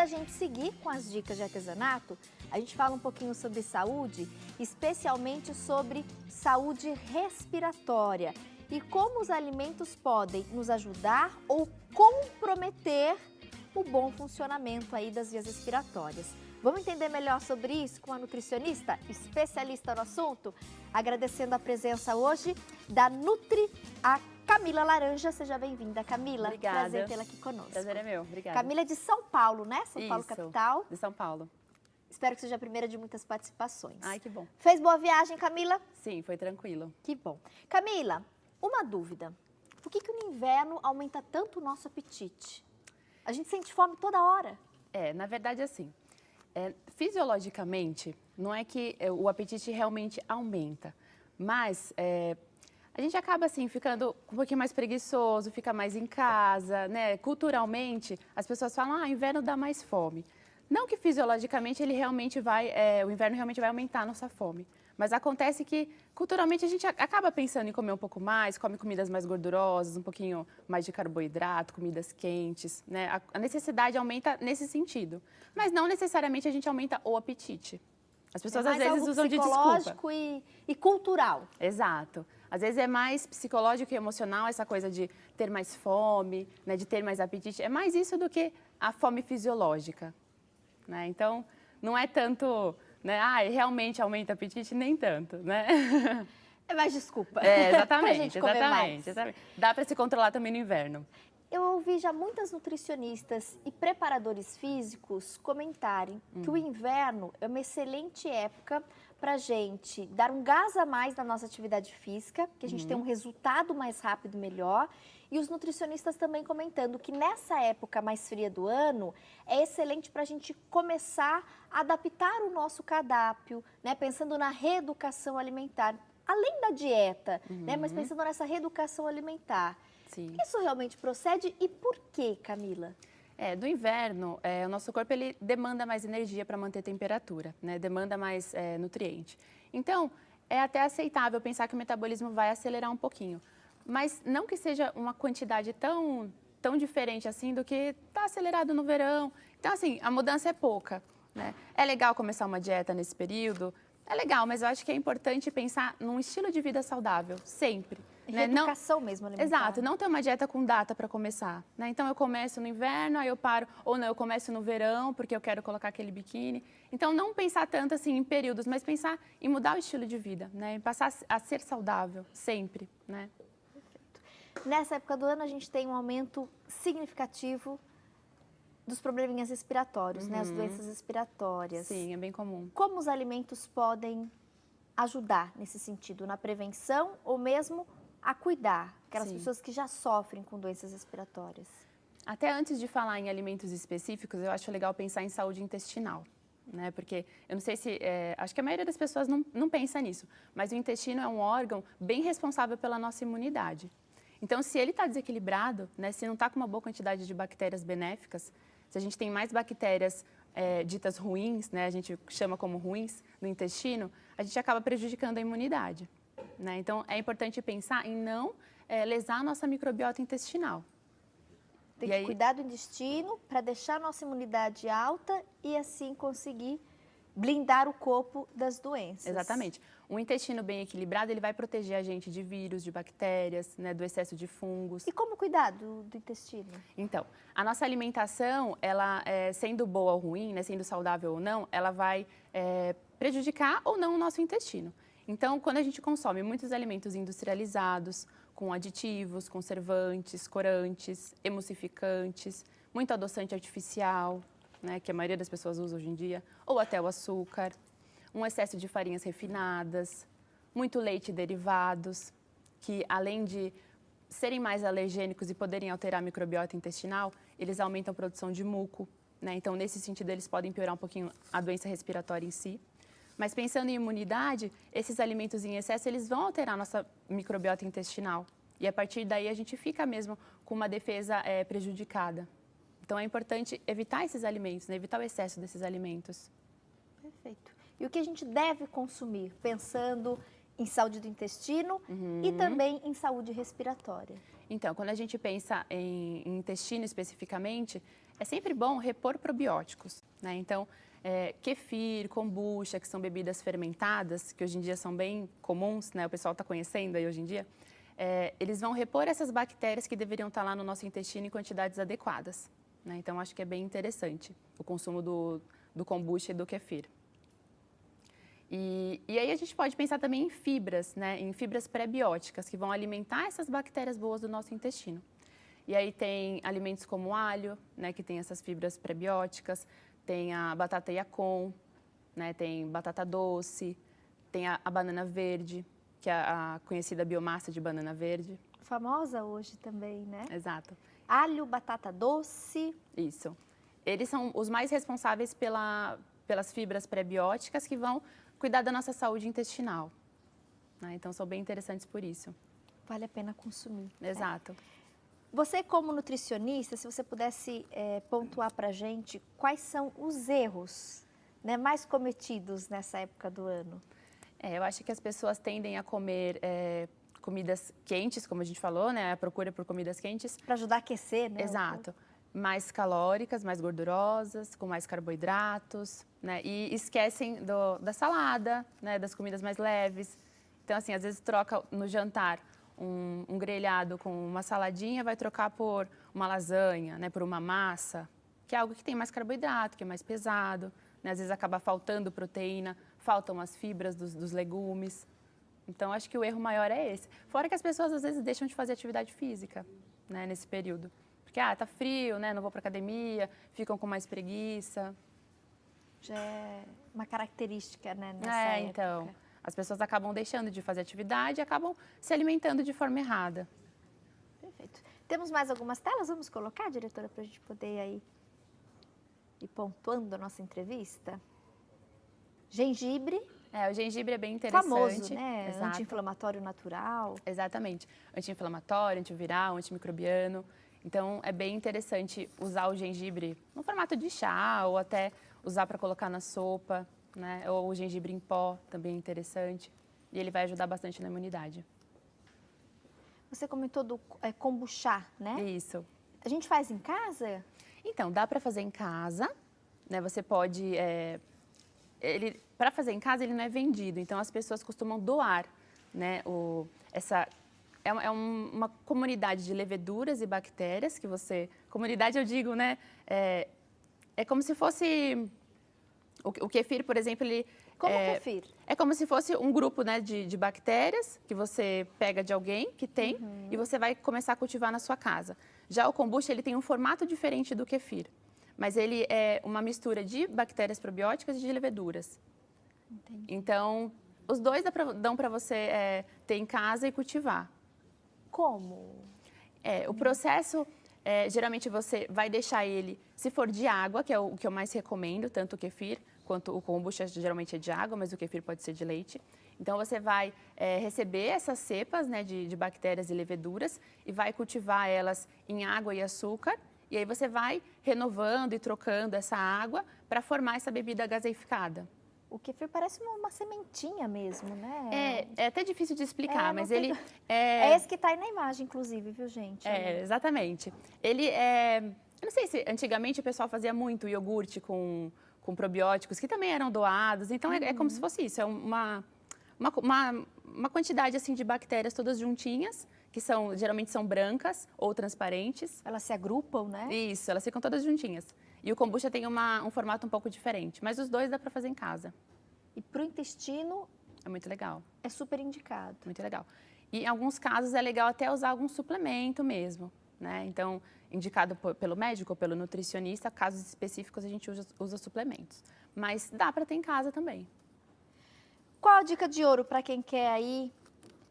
da gente seguir com as dicas de artesanato, a gente fala um pouquinho sobre saúde, especialmente sobre saúde respiratória e como os alimentos podem nos ajudar ou comprometer o bom funcionamento aí das vias respiratórias. Vamos entender melhor sobre isso com a nutricionista, especialista no assunto? Agradecendo a presença hoje da Nutri, a Camila Laranja. Seja bem-vinda, Camila. Obrigada. Prazer tê-la aqui conosco. Prazer é meu, obrigada. Camila é de São Paulo, né? São Paulo, Isso, capital. de São Paulo. Espero que seja a primeira de muitas participações. Ai, que bom. Fez boa viagem, Camila? Sim, foi tranquilo. Que bom. Camila, uma dúvida. Por que no inverno aumenta tanto o nosso apetite? A gente sente fome toda hora. Na verdade, assim, fisiologicamente, não é que o apetite realmente aumenta, mas a gente acaba, assim, ficando um pouquinho mais preguiçoso, fica mais em casa, né? Culturalmente, as pessoas falam, inverno dá mais fome. Não que fisiologicamente o inverno realmente vai aumentar a nossa fome. Mas acontece que, culturalmente, a gente acaba pensando em comer um pouco mais, come comidas mais gordurosas, um pouquinho mais de carboidrato, comidas quentes, né? A necessidade aumenta nesse sentido. Mas não necessariamente a gente aumenta o apetite. As pessoas, às vezes, usam de desculpa. Psicológico e cultural. Exato. Às vezes é mais psicológico e emocional essa coisa de ter mais fome, né? De ter mais apetite. É mais isso do que a fome fisiológica, né? Então, não é tanto... né? Realmente aumenta o apetite? Nem tanto, né? É mais desculpa. Exatamente, exatamente. Dá para se controlar também no inverno. Eu ouvi já muitas nutricionistas e preparadores físicos comentarem que o inverno é uma excelente época para a gente dar um gás a mais na nossa atividade física, que a gente tem um resultado mais rápido e melhor. E os nutricionistas também comentando que nessa época mais fria do ano é excelente para a gente começar a adaptar o nosso cardápio, né? Pensando na reeducação alimentar, além da dieta, né? Mas pensando nessa reeducação alimentar. Sim. Isso realmente procede e por quê, Camila? Do inverno, o nosso corpo ele demanda mais energia para manter a temperatura, né? Demanda mais nutriente. Então, é até aceitável pensar que o metabolismo vai acelerar um pouquinho. Mas não que seja uma quantidade tão diferente assim do que está acelerado no verão. Então, assim, a mudança é pouca, né? É legal começar uma dieta nesse período? É legal, mas eu acho que é importante pensar num estilo de vida saudável, sempre. Né? Reeducação mesmo alimentar. Exato, não ter uma dieta com data para começar, né? Então, eu começo no inverno, aí eu paro, ou não, eu começo no verão, porque eu quero colocar aquele biquíni. Então, não pensar tanto assim em períodos, mas pensar em mudar o estilo de vida, né? Em passar a ser saudável, sempre, né? Nessa época do ano, a gente tem um aumento significativo dos probleminhas respiratórios, né? As doenças respiratórias. Sim, é bem comum. Como os alimentos podem ajudar nesse sentido, na prevenção ou mesmo a cuidar aquelas pessoas que já sofrem com doenças respiratórias? Até antes de falar em alimentos específicos, eu acho legal pensar em saúde intestinal, né? Porque eu não sei se... acho que a maioria das pessoas não pensa nisso, mas o intestino é um órgão bem responsável pela nossa imunidade. Então, se ele está desequilibrado, né, se não está com uma boa quantidade de bactérias benéficas, se a gente tem mais bactérias ditas ruins, né, a gente chama como ruins no intestino, a gente acaba prejudicando a imunidade, né? Então, é importante pensar em não lesar a nossa microbiota intestinal. Tem que cuidar do intestino para deixar a nossa imunidade alta e assim conseguir blindar o corpo das doenças. Exatamente. Um intestino bem equilibrado, ele vai proteger a gente de vírus, de bactérias, né, do excesso de fungos. E como cuidar do intestino? Então, a nossa alimentação, ela sendo boa ou ruim, né, sendo saudável ou não, ela vai prejudicar ou não o nosso intestino. Então, quando a gente consome muitos alimentos industrializados, com aditivos, conservantes, corantes, emulsificantes, muito adoçante artificial, né, que a maioria das pessoas usa hoje em dia, ou até o açúcar, um excesso de farinhas refinadas, muito leite e derivados, que além de serem mais alergênicos e poderem alterar a microbiota intestinal, eles aumentam a produção de muco, né? Então, nesse sentido, eles podem piorar um pouquinho a doença respiratória em si. Mas pensando em imunidade, esses alimentos em excesso, eles vão alterar a nossa microbiota intestinal. E a partir daí, a gente fica mesmo com uma defesa prejudicada. Então, é importante evitar esses alimentos, né? Evitar o excesso desses alimentos. Perfeito. E o que a gente deve consumir, pensando em saúde do intestino e também em saúde respiratória? Então, quando a gente pensa em intestino especificamente, é sempre bom repor probióticos, né? Então, kefir, kombucha, que são bebidas fermentadas, que hoje em dia são bem comuns, né? O pessoal está conhecendo aí hoje em dia. Eles vão repor essas bactérias que deveriam estar lá no nosso intestino em quantidades adequadas, né? Então, acho que é bem interessante o consumo do kombucha e do kefir. E aí a gente pode pensar também em fibras, né? Em fibras pré-bióticas, que vão alimentar essas bactérias boas do nosso intestino. E aí tem alimentos como o alho, né? Que tem essas fibras pré-bióticas. Tem a batata yacon, né? Tem batata doce, tem a banana verde, que é a conhecida biomassa de banana verde. Famosa hoje também, né? Exato. Alho, batata doce. Isso. Eles são os mais responsáveis pelas fibras pré-bióticas que vão cuidar da nossa saúde intestinal, né? Então, são bem interessantes por isso. Vale a pena consumir. Exato. Né? Você, como nutricionista, se você pudesse pontuar para a gente quais são os erros, né, mais cometidos nessa época do ano? Eu acho que as pessoas tendem a comer comidas quentes, como a gente falou, né? A procura por comidas quentes. Para ajudar a aquecer, né? Exato. Mais calóricas, mais gordurosas, com mais carboidratos, né? E esquecem da salada, né? Das comidas mais leves. Então, assim, às vezes troca no jantar um grelhado com uma saladinha, vai trocar por uma lasanha, né? Por uma massa, que é algo que tem mais carboidrato, que é mais pesado, né? Às vezes acaba faltando proteína, faltam as fibras dos legumes. Então, acho que o erro maior é esse. Fora que as pessoas, às vezes, deixam de fazer atividade física, né? Nesse período. Porque, tá frio, né? Não vou para academia, ficam com mais preguiça. Já é uma característica, né? Nessa época. Então, as pessoas acabam deixando de fazer atividade e acabam se alimentando de forma errada. Perfeito. Temos mais algumas telas? Vamos colocar, diretora, para a gente poder aí ir pontuando a nossa entrevista? Gengibre. O gengibre é bem interessante. Famoso, né? Exato. Anti-inflamatório natural. Exatamente. Anti-inflamatório, antiviral, antimicrobiano. Então, é bem interessante usar o gengibre no formato de chá ou até usar para colocar na sopa, né? Ou o gengibre em pó, também é interessante. E ele vai ajudar bastante na imunidade. Você comentou do kombucha, né? Isso. A gente faz em casa? Então, dá para fazer em casa, né? Você pode... para fazer em casa, ele não é vendido. Então, as pessoas costumam doar, né? Uma comunidade de leveduras e bactérias que você... Comunidade, eu digo, né? É como se fosse... O kefir, por exemplo, ele... Como kefir? É como se fosse um grupo, né, de bactérias que você pega de alguém que tem e você vai começar a cultivar na sua casa. Já o kombucha, ele tem um formato diferente do kefir. Mas ele é uma mistura de bactérias probióticas e de leveduras. Entendi. Então, os dois dão para você ter em casa e cultivar. Como? O processo, geralmente você vai deixar ele, se for de água, que é o que eu mais recomendo, tanto o kefir quanto o kombucha, geralmente é de água, mas o kefir pode ser de leite. Então, você vai receber essas cepas, né, de bactérias e leveduras e vai cultivar elas em água e açúcar. E aí você vai renovando e trocando essa água para formar essa bebida gaseificada. O kefir parece uma sementinha mesmo, né? É até difícil de explicar, mas ele... É esse que está aí na imagem, inclusive, viu, gente? Exatamente. Ele é... Eu não sei se antigamente o pessoal fazia muito iogurte com probióticos, que também eram doados. Então, é como se fosse isso. É uma quantidade, assim, de bactérias todas juntinhas, que geralmente são brancas ou transparentes. Elas se agrupam, né? Isso, elas ficam todas juntinhas. E o kombucha tem um formato um pouco diferente, mas os dois dá para fazer em casa. E para o intestino... É muito legal. É super indicado. Muito legal. E em alguns casos é legal até usar algum suplemento mesmo, né? Então, indicado pelo médico ou pelo nutricionista, casos específicos a gente usa suplementos. Mas dá para ter em casa também. Qual a dica de ouro para quem quer aí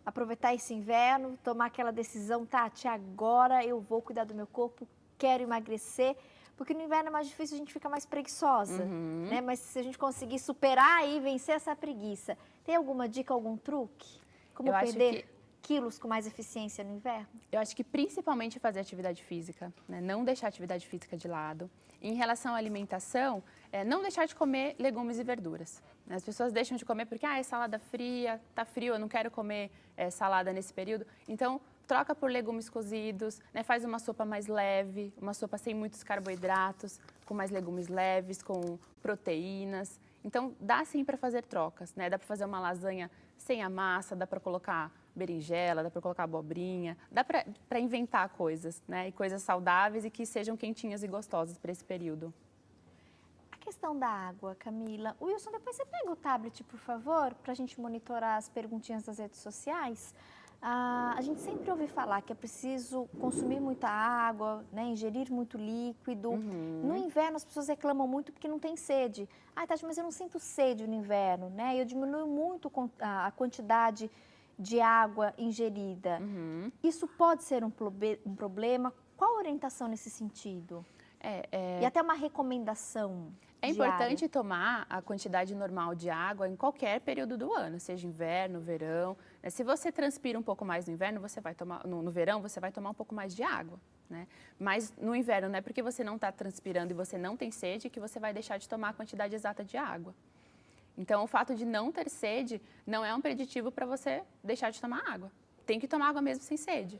aproveitar esse inverno, tomar aquela decisão, Tati, agora eu vou cuidar do meu corpo, quero emagrecer, porque no inverno é mais difícil, a gente fica mais preguiçosa, né? Mas se a gente conseguir superar e vencer essa preguiça, tem alguma dica, algum truque? Como perder quilos com mais eficiência no inverno? Eu acho que principalmente fazer atividade física, né? Não deixar a atividade física de lado. Em relação à alimentação, não deixar de comer legumes e verduras. As pessoas deixam de comer porque é salada fria, tá frio, eu não quero comer salada nesse período. Então, troca por legumes cozidos, né? Faz uma sopa mais leve, uma sopa sem muitos carboidratos, com mais legumes leves, com proteínas. Então, dá sim para fazer trocas, né? Dá para fazer uma lasanha sem a massa, dá para colocar berinjela, dá para colocar abobrinha, dá para inventar coisas, né? E coisas saudáveis e que sejam quentinhas e gostosas para esse período. A questão da água, Camila. Wilson, depois você pega o tablet, por favor, para a gente monitorar as perguntinhas das redes sociais. A gente sempre ouve falar que é preciso consumir muita água, né, ingerir muito líquido. No inverno, as pessoas reclamam muito porque não tem sede. Ah, Tati, mas eu não sinto sede no inverno, né? Eu diminuo muito a quantidade de água ingerida. Isso pode ser um problema? Qual a orientação nesse sentido? E até uma recomendação É diária. importante tomar a quantidade normal de água em qualquer período do ano, seja inverno, verão. Se você transpira um pouco mais no inverno, você vai tomar, no verão, você vai tomar um pouco mais de água, né? Mas no inverno, não é porque você não está transpirando e você não tem sede que você vai deixar de tomar a quantidade exata de água. Então, o fato de não ter sede não é um preditivo para você deixar de tomar água. Tem que tomar água mesmo sem sede.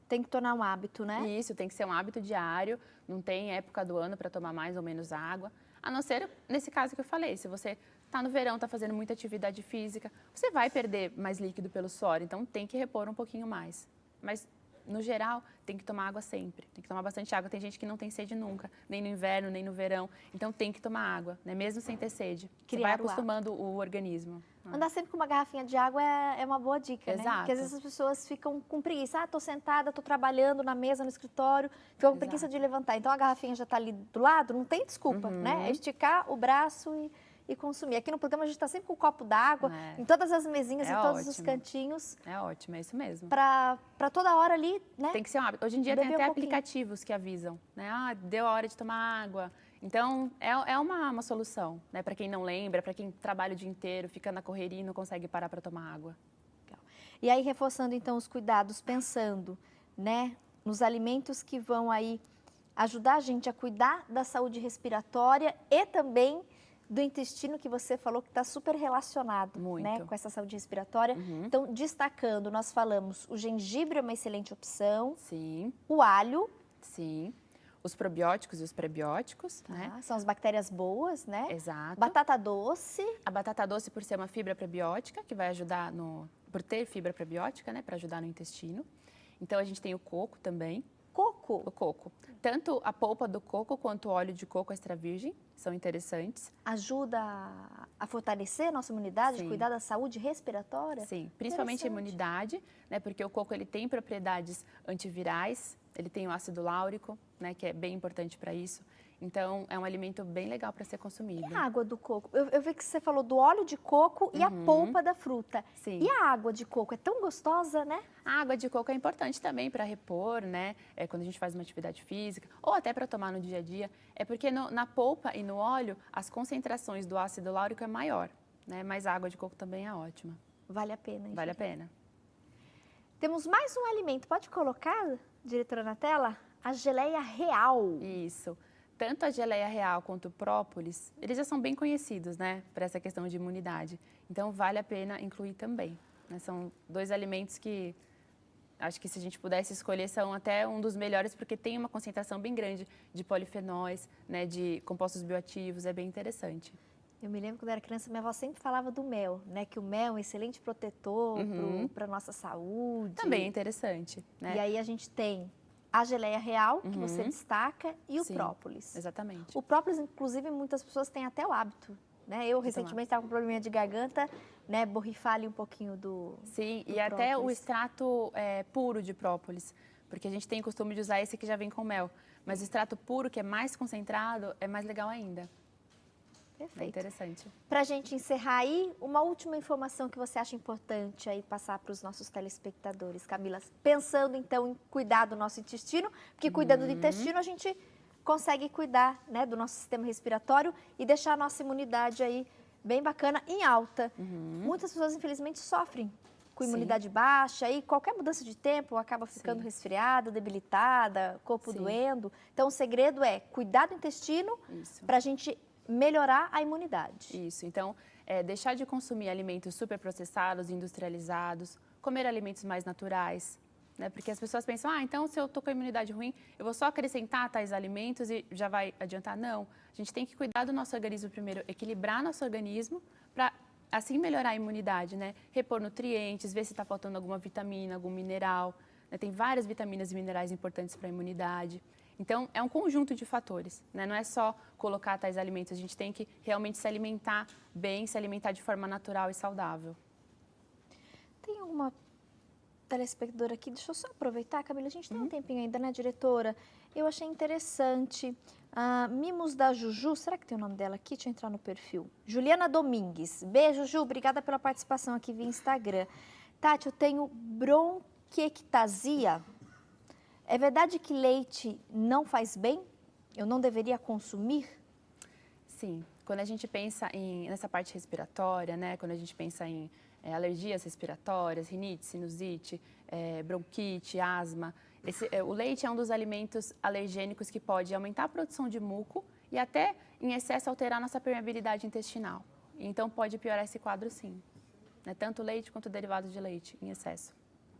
Tem que tornar um hábito, né? Isso, tem que ser um hábito diário, não tem época do ano para tomar mais ou menos água. A não ser nesse caso que eu falei, se você está no verão, está fazendo muita atividade física, você vai perder mais líquido pelo suor, então tem que repor um pouquinho mais. Mas, no geral, tem que tomar água sempre, tem que tomar bastante água. Tem gente que não tem sede nunca, nem no inverno, nem no verão, então tem que tomar água, né? Mesmo sem ter sede. Você vai acostumando o organismo. Andar sempre com uma garrafinha de água é uma boa dica, né? Exato. Porque às vezes as pessoas ficam com preguiça. Ah, tô sentada, tô trabalhando na mesa, no escritório, ficam com preguiça de levantar. Então a garrafinha já tá ali do lado, não tem desculpa, né? É esticar o braço e consumir. Aqui no programa a gente tá sempre com um copo d'água, em todas as mesinhas, em todos os cantinhos. É ótimo, é isso mesmo. Pra toda hora ali, né? Tem que ser um hábito. Hoje em dia tem até aplicativos que avisam, né? Ah, deu a hora de tomar água. Então, é uma solução, né? Para quem não lembra, para quem trabalha o dia inteiro, fica na correria e não consegue parar para tomar água. Legal. E aí, reforçando então os cuidados, pensando, né, nos alimentos que vão aí ajudar a gente a cuidar da saúde respiratória e também do intestino, que você falou que está super relacionado, né, com essa saúde respiratória. Então, destacando, nós falamos, o gengibre é uma excelente opção. Sim. O alho. Sim. Os probióticos e os prebióticos, né? São as bactérias boas, né? Exato. Batata doce. A batata doce por ser uma fibra prebiótica, que vai ajudar por ter fibra prebiótica, né? Para ajudar no intestino. Então, a gente tem o coco também. Coco? O coco. Tanto a polpa do coco quanto o óleo de coco extra virgem são interessantes. Ajuda a fortalecer a nossa imunidade, cuidar da saúde respiratória? Sim, principalmente a imunidade, né? Porque o coco ele tem propriedades antivirais, ele tem o ácido láurico, né? Que é bem importante para isso. Então, é um alimento bem legal para ser consumido. E a água do coco? Eu vi que você falou do óleo de coco e a polpa da fruta. Sim. E a água de coco? É tão gostosa, né? A água de coco é importante também para repor, né? Quando a gente faz uma atividade física, ou até para tomar no dia a dia. É porque na polpa e no óleo, as concentrações do ácido láurico é maior, né? Mas a água de coco também é ótima. Vale a pena. Vale a pena. Temos mais um alimento. Pode colocar, diretora, na tela? A geleia real. Isso. Tanto a geleia real quanto o própolis, eles já são bem conhecidos, né, para essa questão de imunidade. Então, vale a pena incluir também, né? São dois alimentos que, acho que se a gente pudesse escolher, são até um dos melhores, porque tem uma concentração bem grande de polifenóis, né, de compostos bioativos, é bem interessante. Eu me lembro quando eu era criança, minha avó sempre falava do mel, né? Que o mel é um excelente protetor para a nossa saúde. Também é interessante, né? E aí a gente tem a geleia real, que você destaca, e o própolis. Exatamente. O própolis, inclusive, muitas pessoas têm até o hábito, né? Eu, recentemente, estava com um probleminha de garganta, né? Borrifar ali um pouquinho do Sim, do e até o própolis. extrato puro de própolis, porque a gente tem o costume de usar esse que já vem com mel. Mas o extrato puro, que é mais concentrado, é mais legal ainda. Perfeito. É interessante. Para a gente encerrar aí, uma última informação que você acha importante aí passar para os nossos telespectadores, Camila. Pensando, então, em cuidar do nosso intestino, porque cuidando do intestino a gente consegue cuidar, né, do nosso sistema respiratório e deixar a nossa imunidade aí bem bacana, em alta. Muitas pessoas, infelizmente, sofrem com imunidade baixa e qualquer mudança de tempo acaba ficando resfriada, debilitada, corpo doendo. Então, o segredo é cuidar do intestino para a gente melhorar a imunidade. Isso, então, deixar de consumir alimentos superprocessados, industrializados, comer alimentos mais naturais, né? Porque as pessoas pensam, então se eu estou com a imunidade ruim, eu vou só acrescentar tais alimentos e já vai adiantar. Não, a gente tem que cuidar do nosso organismo primeiro, equilibrar nosso organismo para assim melhorar a imunidade, né? Repor nutrientes, ver se está faltando alguma vitamina, algum mineral, né? Tem várias vitaminas e minerais importantes para a imunidade. Então, é um conjunto de fatores, né? Não é só colocar tais alimentos, a gente tem que realmente se alimentar bem, se alimentar de forma natural e saudável. Tem alguma telespectadora aqui, deixa eu só aproveitar, Camila, a gente tem um tempinho ainda, né, diretora? Eu achei interessante, Mimos da Juju, será que tem o nome dela aqui? Deixa eu entrar no perfil. Juliana Domingues, beijo, Ju, obrigada pela participação aqui via Instagram. Tati, eu tenho bronquiectasia. É verdade que leite não faz bem? Eu não deveria consumir? Sim, quando a gente pensa nessa parte respiratória, né, quando a gente pensa em alergias respiratórias, rinite, sinusite, bronquite, asma, o leite é um dos alimentos alergênicos que pode aumentar a produção de muco e até, em excesso, alterar nossa permeabilidade intestinal. Então, pode piorar esse quadro, sim. Né, tanto leite quanto derivados de leite, em excesso.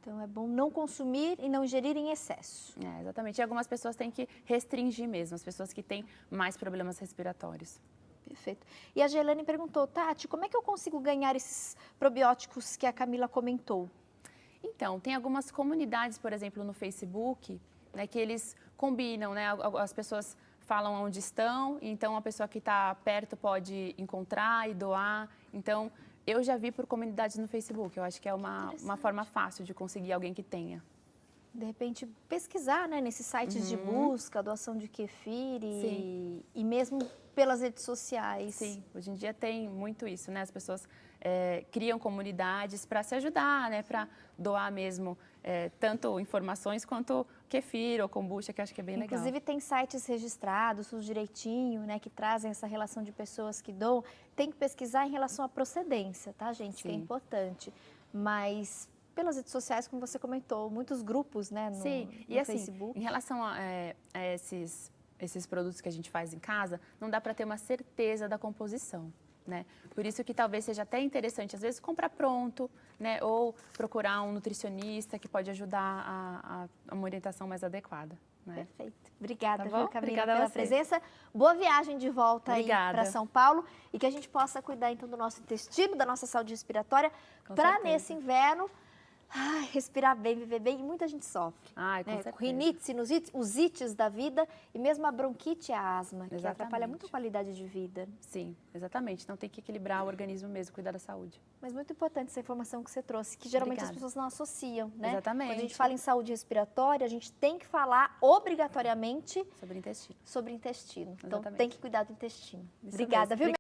Então, é bom não consumir e não ingerir em excesso. Exatamente. E algumas pessoas têm que restringir mesmo, as pessoas que têm mais problemas respiratórios. Perfeito. E a Gelane perguntou, Tati, como é que eu consigo ganhar esses probióticos que a Camila comentou? Então, tem algumas comunidades, por exemplo, no Facebook, né, que eles combinam, né? As pessoas falam onde estão, então a pessoa que está perto pode encontrar e doar. Então, eu já vi por comunidades no Facebook, eu acho que é uma forma fácil de conseguir alguém que tenha. De repente, pesquisar, né, nesses sites de busca, doação de kefir e mesmo pelas redes sociais. Sim, hoje em dia tem muito isso, né? As pessoas criam comunidades para se ajudar, né? Para doar mesmo tanto informações quanto kefir ou kombucha, que eu acho que é bem legal. Inclusive tem sites registrados, tudo direitinho, né? Que trazem essa relação de pessoas que doam. Tem que pesquisar em relação à procedência, tá, gente? Sim. Que é importante. Mas pelas redes sociais, como você comentou, muitos grupos, né? No Facebook. Em relação a esses produtos que a gente faz em casa, não dá para ter uma certeza da composição, né? Por isso que talvez seja até interessante, às vezes, comprar pronto, né? Ou procurar um nutricionista que pode ajudar a uma orientação mais adequada, né? Perfeito. Obrigada, Tá bom? viu, Camila, Obrigada pela presença. Boa viagem de volta aí para São Paulo e que a gente possa cuidar, então, do nosso intestino, da nossa saúde respiratória, para nesse inverno respirar bem, viver bem, e muita gente sofre. Com certeza. Rinite, sinusite, os ites da vida e mesmo a bronquite e a asma, que atrapalha muito a qualidade de vida. Sim, exatamente. Então tem que equilibrar o organismo mesmo, cuidar da saúde. Mas muito importante essa informação que você trouxe, que geralmente as pessoas não associam, né? Exatamente. Quando a gente fala em saúde respiratória, a gente tem que falar obrigatoriamente sobre intestino. Sobre intestino. Então Exatamente. tem que cuidar do intestino. Isso Obrigada, mesmo. viu?